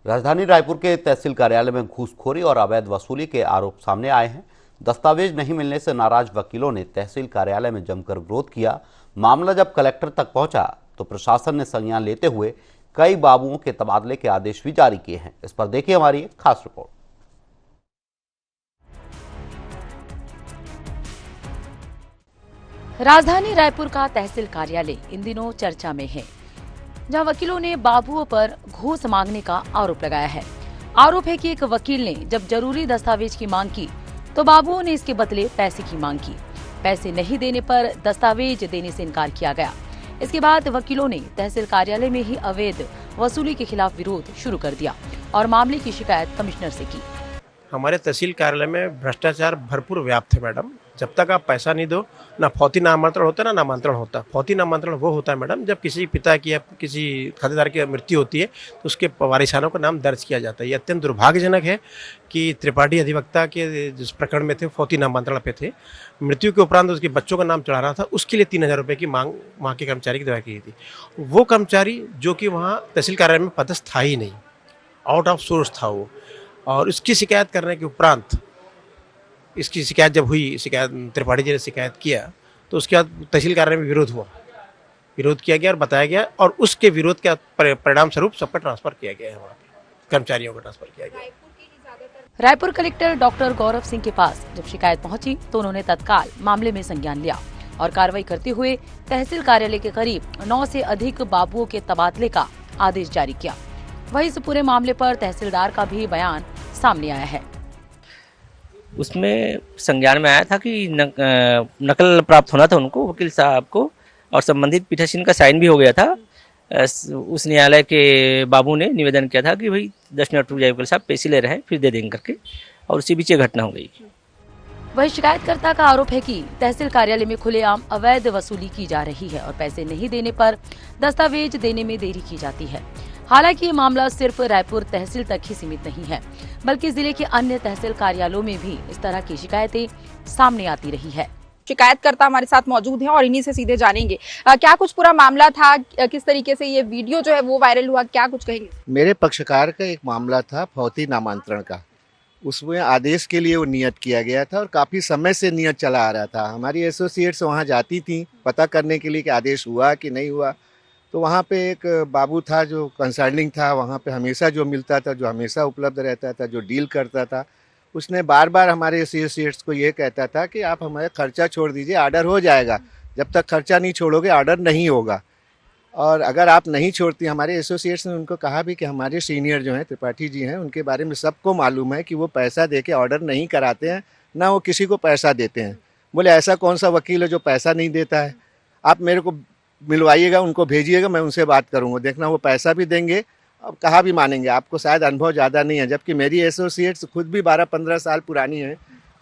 राजधानी रायपुर के तहसील कार्यालय में घूसखोरी और अवैध वसूली के आरोप सामने आए हैं। दस्तावेज नहीं मिलने से नाराज वकीलों ने तहसील कार्यालय में जमकर विरोध किया। मामला जब कलेक्टर तक पहुंचा तो प्रशासन ने संज्ञान लेते हुए कई बाबुओं के तबादले के आदेश भी जारी किए हैं। इस पर देखिए हमारी एक खास रिपोर्ट। राजधानी रायपुर का तहसील कार्यालय इन दिनों चर्चा में है, जहां वकीलों ने बाबुओं पर घूस मांगने का आरोप लगाया है। आरोप है कि एक वकील ने जब जरूरी दस्तावेज की मांग की तो बाबुओं ने इसके बदले पैसे की मांग की। पैसे नहीं देने पर दस्तावेज देने से इनकार किया गया। इसके बाद वकीलों ने तहसील कार्यालय में ही अवैध वसूली के खिलाफ विरोध शुरू कर दिया और मामले की शिकायत कमिश्नर से की। हमारे तहसील कार्यालय में भ्रष्टाचार भरपूर व्याप्त है मैडम। जब तक आप पैसा नहीं दो, ना फौती नामांतरण होता है ना नामांतरण होता। फौती नामांतरण वो होता है मैडम जब किसी पिता की या किसी खातेदार की मृत्यु होती है तो उसके वारिसानों का नाम दर्ज किया जाता है। ये अत्यंत दुर्भाग्यजनक है कि त्रिपाठी अधिवक्ता के जिस प्रकरण में थे फौती नामांतरण पे थे, मृत्यु के उपरांत उसके बच्चों का नाम चढ़ा रहा था, उसके लिए 3000 रुपये की मांग वहाँ के कर्मचारी की दवा की थी। वो कर्मचारी जो कि वहाँ तहसील कार्यालय में पदस्थ था ही नहीं, आउट ऑफ सोर्स था वो। और उसकी शिकायत करने के उपरांत इसकी शिकायत जब हुई, शिकायत त्रिपाठी जी ने शिकायत किया तो उसके बाद तहसील कार्यालय में विरोध किया गया और बताया गया और उसके विरोध के परिणाम स्वरूप सबका ट्रांसफर किया गया है, वहाँ पे कर्मचारियों का ट्रांसफर किया गया। रायपुर कलेक्टर डॉक्टर गौरव सिंह के पास जब शिकायत पहुंची तो उन्होंने तत्काल मामले में संज्ञान लिया और कार्रवाई करते हुए तहसील कार्यालय के करीब 9 से अधिक बाबुओं के तबादले का आदेश जारी किया। वहीं इस पूरे मामले पर तहसीलदार का भी बयान सामने आया है। उसमें संज्ञान में आया था कि नकल प्राप्त होना था उनको, वकील साहब को, और संबंधित पीठासीन का साइन भी हो गया था। उस न्यायालय के बाबू ने निवेदन किया था कि भाई 10 मिनट रुक जाइए वकील साहब, पैसे ले रहे हैं फिर दे देंगे करके, और उसी बीच ये घटना हो गई। वही शिकायतकर्ता का आरोप है कि तहसील कार्यालय में खुलेआम अवैध वसूली की जा रही है और पैसे नहीं देने पर दस्तावेज देने में देरी की जाती है। हालांकि ये मामला सिर्फ रायपुर तहसील तक ही सीमित नहीं है, बल्कि जिले के अन्य तहसील कार्यालयों में भी इस तरह की शिकायतें सामने आती रही है। शिकायतकर्ता हमारे साथ मौजूद हैं और इन्हीं से सीधे जानेंगे क्या कुछ पूरा मामला था, किस तरीके से ये वीडियो जो है वो वायरल हुआ, क्या कुछ कहेंगे? मेरे पक्षकार का एक मामला था फौती नामांतरण का। उसमें आदेश के लिए वो नियत किया गया था और काफ़ी समय से नियत चला आ रहा था। हमारी एसोसिएट्स वहाँ जाती थी पता करने के लिए कि आदेश हुआ कि नहीं हुआ। तो वहाँ पे एक बाबू था जो कंसर्निंग था, वहाँ पे हमेशा जो मिलता था, जो हमेशा उपलब्ध रहता था, जो डील करता था, उसने बार बार हमारे एसोसिएट्स को ये कहता था कि आप हमारा खर्चा छोड़ दीजिए, ऑर्डर हो जाएगा। जब तक खर्चा नहीं छोड़ोगे ऑर्डर नहीं होगा। और अगर आप नहीं छोड़ती, हमारे एसोसिएट्स ने उनको कहा भी कि हमारे सीनियर जो हैं त्रिपाठी जी हैं, उनके बारे में सबको मालूम है कि वो पैसा दे के ऑर्डर नहीं कराते हैं, ना वो किसी को पैसा देते हैं। बोले ऐसा कौन सा वकील है जो पैसा नहीं देता है? आप मेरे को मिलवाइएगा, उनको भेजिएगा, मैं उनसे बात करूँगा, देखना वो पैसा भी देंगे। अब कहा भी मानेंगे। आपको शायद अनुभव ज़्यादा नहीं है, जबकि मेरी एसोसिएट्स खुद भी 12-15 साल पुरानी है,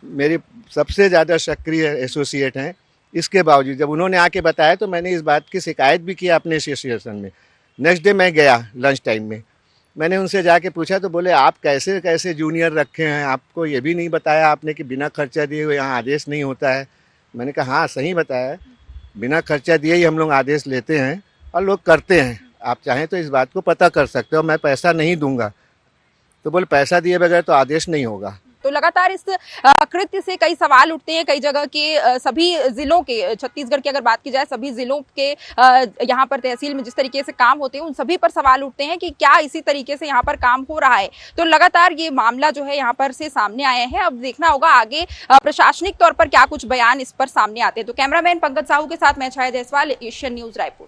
मेरी सबसे ज़्यादा सक्रिय एसोसिएट हैं। इसके बावजूद जब उन्होंने आके बताया तो मैंने इस बात की शिकायत भी की अपने एसोसिएशन में। नेक्स्ट डे मैं गया लंच टाइम में, मैंने उनसे जाके पूछा तो बोले आप कैसे कैसे जूनियर रखे हैं, आपको ये भी नहीं बताया आपने कि बिना खर्चा दिए हुए यहाँ आदेश नहीं होता है? मैंने कहा हाँ सही बताया, बिना खर्चा दिए ही हम लोग आदेश लेते हैं और लोग करते हैं। आप चाहें तो इस बात को पता कर सकते हो, मैं पैसा नहीं दूंगा। तो बोले पैसा दिए बगैर तो आदेश नहीं होगा। तो लगातार इस कृत्य से कई सवाल उठते हैं। कई जगह के सभी जिलों के, छत्तीसगढ़ की अगर बात की जाए, सभी जिलों के यहाँ पर तहसील में जिस तरीके से काम होते हैं उन सभी पर सवाल उठते हैं कि क्या इसी तरीके से यहाँ पर काम हो रहा है। तो लगातार ये मामला जो है यहाँ पर से सामने आया है। अब देखना होगा आगे प्रशासनिक तौर पर क्या कुछ बयान इस पर सामने आते हैं। तो कैमरामैन पंकज साहू के साथ मैं छाया जायसवाल, एशियन न्यूज रायपुर।